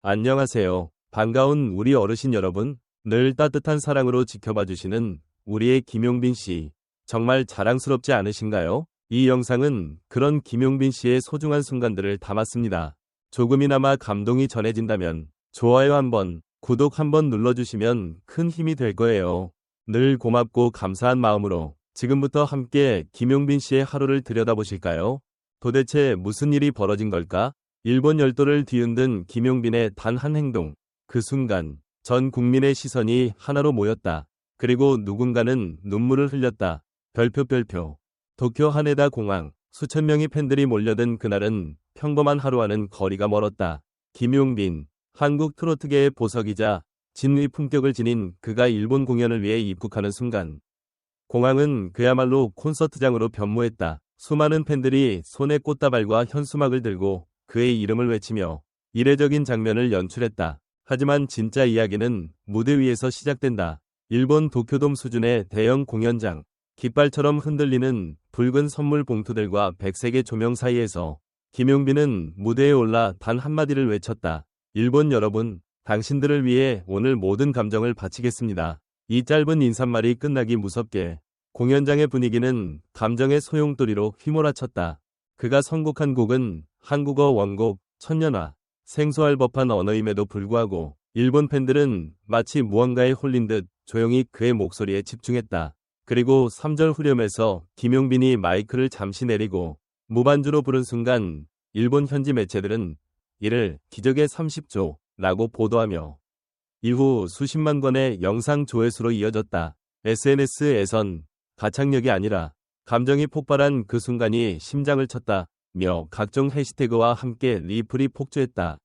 안녕하세요. 반가운 우리 어르신 여러분. 늘 따뜻한 사랑으로 지켜봐 주시는 우리의 김용빈 씨. 정말 자랑스럽지 않으신가요? 이 영상은 그런 김용빈 씨의 소중한 순간들을 담았습니다. 조금이나마 감동이 전해진다면 좋아요 한번, 구독 한번 눌러주시면 큰 힘이 될 거예요. 늘 고맙고 감사한 마음으로 지금부터 함께 김용빈 씨의 하루를 들여다보실까요? 도대체 무슨 일이 벌어진 걸까? 일본 열도를 뒤흔든 김용빈의 단 한 행동. 그 순간 전 국민의 시선이 하나로 모였다. 그리고 누군가는 눈물을 흘렸다. 별표. 도쿄 하네다 공항. 수천 명의 팬들이 몰려든 그날은 평범한 하루와는 거리가 멀었다. 김용빈, 한국 트로트계의 보석이자 진의 품격을 지닌 그가 일본 공연을 위해 입국하는 순간 공항은 그야말로 콘서트장으로 변모했다. 수많은 팬들이 손에 꽃다발과 현수막을 들고 그의 이름을 외치며 이례적인 장면을 연출했다. 하지만 진짜 이야기는 무대 위에서 시작된다. 일본 도쿄돔 수준의 대형 공연장, 깃발처럼 흔들리는 붉은 선물 봉투들과 백색의 조명 사이에서 김용빈은 무대에 올라 단 한마디를 외쳤다. 일본 여러분, 당신들을 위해 오늘 모든 감정을 바치겠습니다. 이 짧은 인사말이 끝나기 무섭게 공연장의 분위기는 감정의 소용돌이로 휘몰아쳤다. 그가 선곡한 곡은 한국어 원곡 천년화. 생소할 법한 언어임에도 불구하고 일본 팬들은 마치 무언가에 홀린 듯 조용히 그의 목소리에 집중했다. 그리고 3절 후렴에서 김용빈이 마이크를 잠시 내리고 무반주로 부른 순간 일본 현지 매체들은 이를 기적의 30조라고 보도하며 이후 수십만 건의 영상 조회수로 이어졌다. SNS에선 가창력이 아니라 감정이 폭발한 그 순간이 심장을 쳤다. 며 각종 해시태그와 함께 리플이 폭주했다.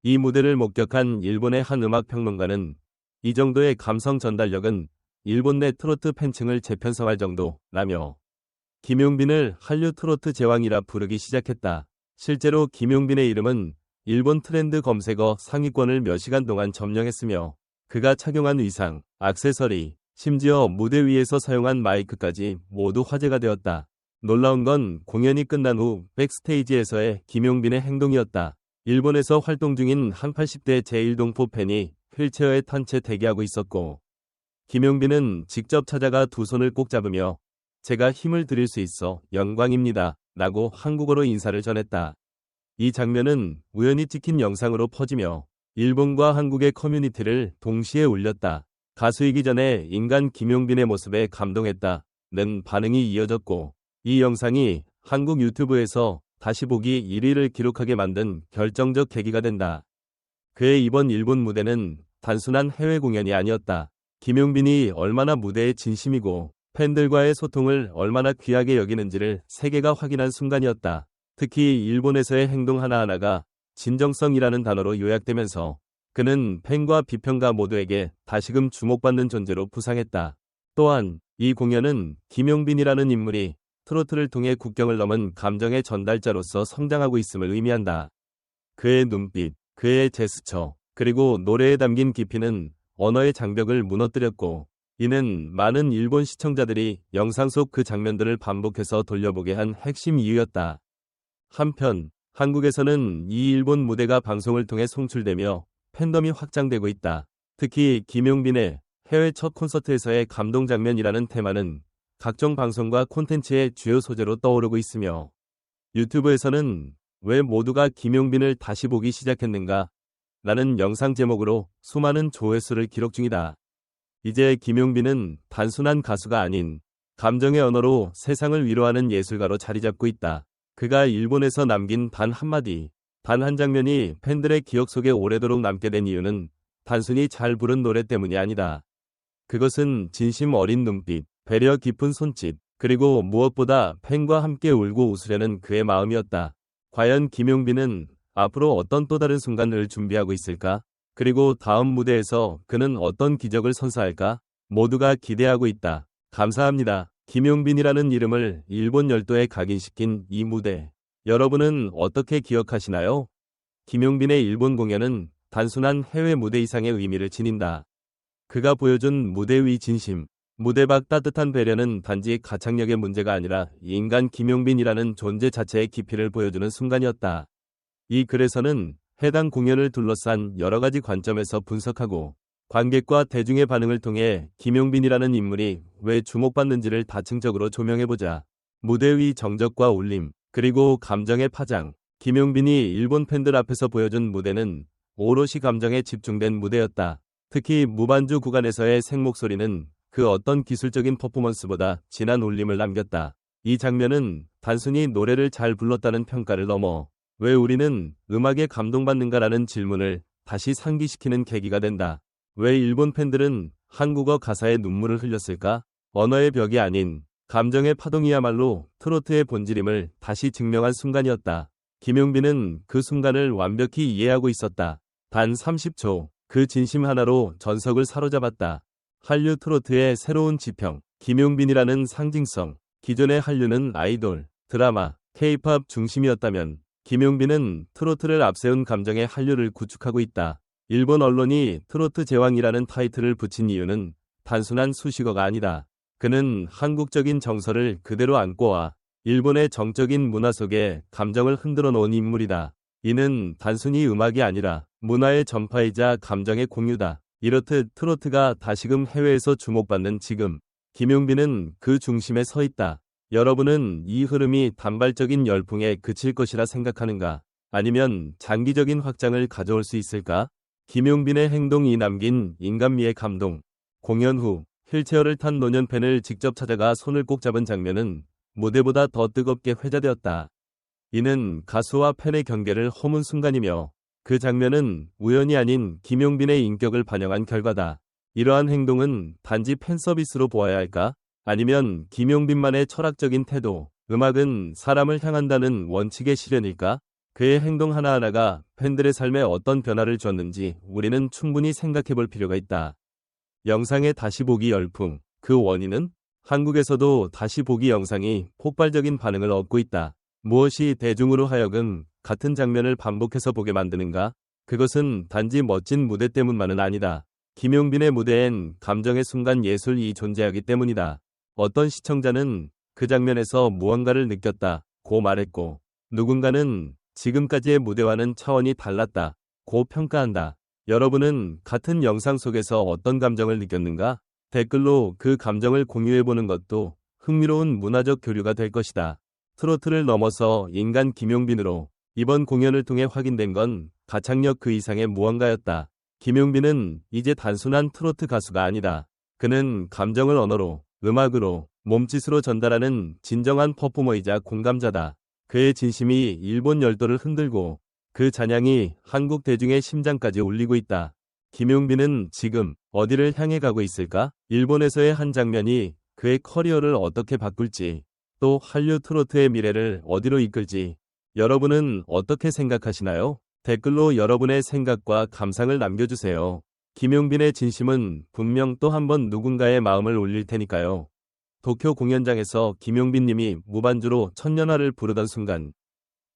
이 무대를 목격한 일본의 한 음악평론가는 이 정도의 감성 전달력은 일본 내 트로트 팬층을 재편성할 정도라며 김용빈을 한류 트로트 제왕이라 부르기 시작했다. 실제로 김용빈의 이름은 일본 트렌드 검색어 상위권을 몇 시간 동안 점령했으며 그가 착용한 의상, 액세서리, 심지어 무대 위에서 사용한 마이크까지 모두 화제가 되었다. 놀라운 건 공연이 끝난 후 백스테이지에서의 김용빈의 행동이었다. 일본에서 활동 중인 한 80대 제1동포 팬이 휠체어에 탄 채 대기하고 있었고 김용빈은 직접 찾아가 두 손을 꼭 잡으며 제가 힘을 드릴 수 있어 영광입니다. 라고 한국어로 인사를 전했다. 이 장면은 우연히 찍힌 영상으로 퍼지며 일본과 한국의 커뮤니티를 동시에 울렸다. 가수이기 전에 인간 김용빈의 모습에 감동했다는 반응이 이어졌고 이 영상이 한국 유튜브에서 다시 보기 1위를 기록하게 만든 결정적 계기가 된다. 그의 이번 일본 무대는 단순한 해외 공연이 아니었다. 김용빈이 얼마나 무대에 진심이고 팬들과의 소통을 얼마나 귀하게 여기는지를 세계가 확인한 순간이었다. 특히 일본에서의 행동 하나하나가 진정성이라는 단어로 요약되면서 그는 팬과 비평가 모두에게 다시금 주목받는 존재로 부상했다. 또한 이 공연은 김용빈이라는 인물이 트로트를 통해 국경을 넘은 감정의 전달자로서 성장하고 있음을 의미한다. 그의 눈빛, 그의 제스처, 그리고 노래에 담긴 깊이는 언어의 장벽을 무너뜨렸고 이는 많은 일본 시청자들이 영상 속 그 장면들을 반복해서 돌려보게 한 핵심 이유였다. 한편 한국에서는 이 일본 무대가 방송을 통해 송출되며 팬덤이 확장되고 있다. 특히 김용빈의 해외 첫 콘서트에서의 감동 장면이라는 테마는 각종 방송과 콘텐츠의 주요 소재로 떠오르고 있으며 유튜브에서는 왜 모두가 김용빈을 다시 보기 시작했는가? 라는 영상 제목으로 수많은 조회수를 기록 중이다. 이제 김용빈은 단순한 가수가 아닌 감정의 언어로 세상을 위로하는 예술가로 자리잡고 있다. 그가 일본에서 남긴 단 한마디, 단 한 장면이 팬들의 기억 속에 오래도록 남게 된 이유는 단순히 잘 부른 노래 때문이 아니다. 그것은 진심 어린 눈빛, 배려 깊은 손짓, 그리고 무엇보다 팬과 함께 울고 웃으려는 그의 마음이었다. 과연 김용빈은 앞으로 어떤 또 다른 순간을 준비하고 있을까? 그리고 다음 무대에서 그는 어떤 기적을 선사할까? 모두가 기대하고 있다. 감사합니다. 김용빈이라는 이름을 일본 열도에 각인시킨 이 무대. 여러분은 어떻게 기억하시나요? 김용빈의 일본 공연은 단순한 해외 무대 이상의 의미를 지닌다. 그가 보여준 무대 위 진심, 무대 밖 따뜻한 배려는 단지 가창력의 문제가 아니라 인간 김용빈이라는 존재 자체의 깊이를 보여주는 순간이었다. 이 글에서는 해당 공연을 둘러싼 여러 가지 관점에서 분석하고 관객과 대중의 반응을 통해 김용빈이라는 인물이 왜 주목받는지를 다층적으로 조명해보자. 무대 위 정적과 울림, 그리고 감정의 파장. 김용빈이 일본 팬들 앞에서 보여준 무대는 오롯이 감정에 집중된 무대였다. 특히 무반주 구간에서의 생목소리는 그 어떤 기술적인 퍼포먼스보다 진한 울림을 남겼다. 이 장면은 단순히 노래를 잘 불렀다는 평가를 넘어 왜 우리는 음악에 감동받는가라는 질문을 다시 상기시키는 계기가 된다. 왜 일본 팬들은 한국어 가사에 눈물을 흘렸을까? 언어의 벽이 아닌 감정의 파동이야말로 트로트의 본질임을 다시 증명한 순간이었다. 김용빈은 그 순간을 완벽히 이해하고 있었다. 단 30초, 그 진심 하나로 전석을 사로잡았다. 한류 트로트의 새로운 지평, 김용빈이라는 상징성. 기존의 한류는 아이돌, 드라마, K-팝 중심이었다면 김용빈은 트로트를 앞세운 감정의 한류를 구축하고 있다. 일본 언론이 트로트 제왕이라는 타이틀을 붙인 이유는 단순한 수식어가 아니다. 그는 한국적인 정서를 그대로 안고 와 일본의 정적인 문화 속에 감정을 흔들어 놓은 인물이다. 이는 단순히 음악이 아니라 문화의 전파이자 감정의 공유다. 이렇듯 트로트가 다시금 해외에서 주목받는 지금, 김용빈은 그 중심에 서 있다. 여러분은 이 흐름이 단발적인 열풍에 그칠 것이라 생각하는가? 아니면 장기적인 확장을 가져올 수 있을까? 김용빈의 행동이 남긴 인간미의 감동. 공연 후 휠체어를 탄 노년 팬을 직접 찾아가 손을 꼭 잡은 장면은 무대보다 더 뜨겁게 회자되었다. 이는 가수와 팬의 경계를 허문 순간이며 그 장면은 우연이 아닌 김용빈의 인격을 반영한 결과다. 이러한 행동은 단지 팬 서비스로 보아야 할까? 아니면 김용빈만의 철학적인 태도, 음악은 사람을 향한다는 원칙의 실현일까? 그의 행동 하나하나가 팬들의 삶에 어떤 변화를 줬는지 우리는 충분히 생각해 볼 필요가 있다. 영상의 다시 보기 열풍. 그 원인은? 한국에서도 다시 보기 영상이 폭발적인 반응을 얻고 있다. 무엇이 대중으로 하여금 같은 장면을 반복해서 보게 만드는가? 그것은 단지 멋진 무대 때문만은 아니다. 김용빈의 무대엔 감정의 순간 예술이 존재하기 때문이다. 어떤 시청자는 그 장면에서 무언가를 느꼈다고 말했고, 누군가는 지금까지의 무대와는 차원이 달랐다고 평가한다. 여러분은 같은 영상 속에서 어떤 감정을 느꼈는가? 댓글로 그 감정을 공유해보는 것도 흥미로운 문화적 교류가 될 것이다. 트로트를 넘어서 인간 김용빈으로 이번 공연을 통해 확인된 건 가창력 그 이상의 무언가였다. 김용빈은 이제 단순한 트로트 가수가 아니다. 그는 감정을 언어로, 음악으로, 몸짓으로 전달하는 진정한 퍼포머이자 공감자다. 그의 진심이 일본 열도를 흔들고 그 잔향이 한국 대중의 심장까지 울리고 있다. 김용빈은 지금 어디를 향해 가고 있을까? 일본에서의 한 장면이 그의 커리어를 어떻게 바꿀지, 또 한류 트로트의 미래를 어디로 이끌지, 여러분은 어떻게 생각하시나요? 댓글로 여러분의 생각과 감상을 남겨주세요. 김용빈의 진심은 분명 또 한 번 누군가의 마음을 울릴 테니까요. 도쿄 공연장에서 김용빈 님이 무반주로 천년화를 부르던 순간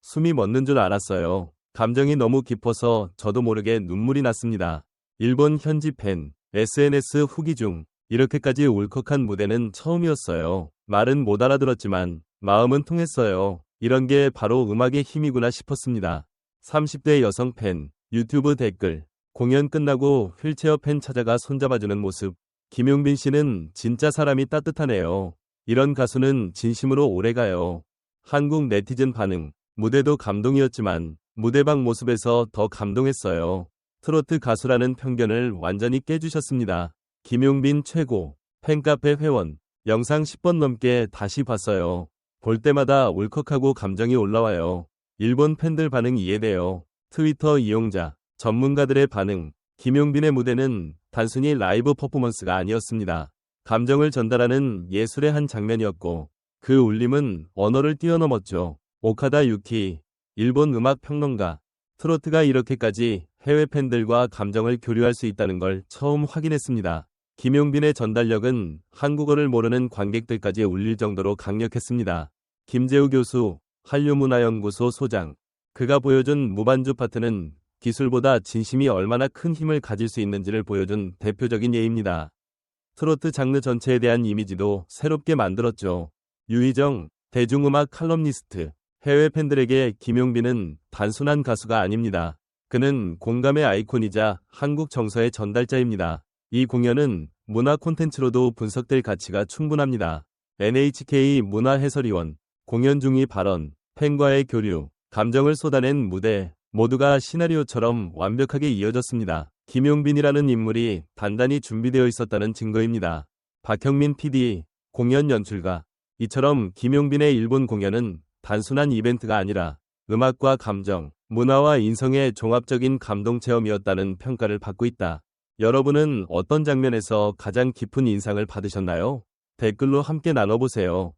숨이 멎는 줄 알았어요. 감정이 너무 깊어서 저도 모르게 눈물이 났습니다. 일본 현지 팬, SNS 후기 중 이렇게까지 울컥한 무대는 처음이었어요. 말은 못 알아들었지만 마음은 통했어요. 이런 게 바로 음악의 힘이구나 싶었습니다. 30대 여성 팬, 유튜브 댓글, 공연 끝나고 휠체어 팬 찾아가 손잡아주는 모습. 김용빈 씨는 진짜 사람이 따뜻하네요. 이런 가수는 진심으로 오래가요. 한국 네티즌 반응, 무대도 감동이었지만 무대방 모습에서 더 감동했어요. 트로트 가수라는 편견을 완전히 깨주셨습니다. 김용빈 최고, 팬카페 회원, 영상 10번 넘게 다시 봤어요. 볼 때마다 울컥하고 감정이 올라와요. 일본 팬들 반응 이해돼요. 트위터 이용자, 전문가들의 반응. 김용빈의 무대는 단순히 라이브 퍼포먼스가 아니었습니다. 감정을 전달하는 예술의 한 장면이었고 그 울림은 언어를 뛰어넘었죠. 오카다 유키, 일본 음악 평론가. 트로트가 이렇게까지 해외 팬들과 감정을 교류할 수 있다는 걸 처음 확인했습니다. 김용빈의 전달력은 한국어를 모르는 관객들까지 울릴 정도로 강력했습니다. 김재우 교수, 한류문화연구소 소장. 그가 보여준 무반주 파트는 기술보다 진심이 얼마나 큰 힘을 가질 수 있는지를 보여준 대표적인 예입니다. 트로트 장르 전체에 대한 이미지도 새롭게 만들었죠. 유희정, 대중음악 칼럼니스트. 해외 팬들에게 김용빈은 단순한 가수가 아닙니다. 그는 공감의 아이콘이자 한국 정서의 전달자입니다. 이 공연은 문화 콘텐츠로도 분석될 가치가 충분합니다. NHK 문화해설위원, 공연 중의 발언, 팬과의 교류, 감정을 쏟아낸 무대, 모두가 시나리오처럼 완벽하게 이어졌습니다. 김용빈이라는 인물이 단단히 준비되어 있었다는 증거입니다. 박형민 PD, 공연 연출가. 이처럼 김용빈의 일본 공연은 단순한 이벤트가 아니라 음악과 감정, 문화와 인성의 종합적인 감동체험이었다는 평가를 받고 있다. 여러분은 어떤 장면에서 가장 깊은 인상을 받으셨나요? 댓글로 함께 나눠보세요.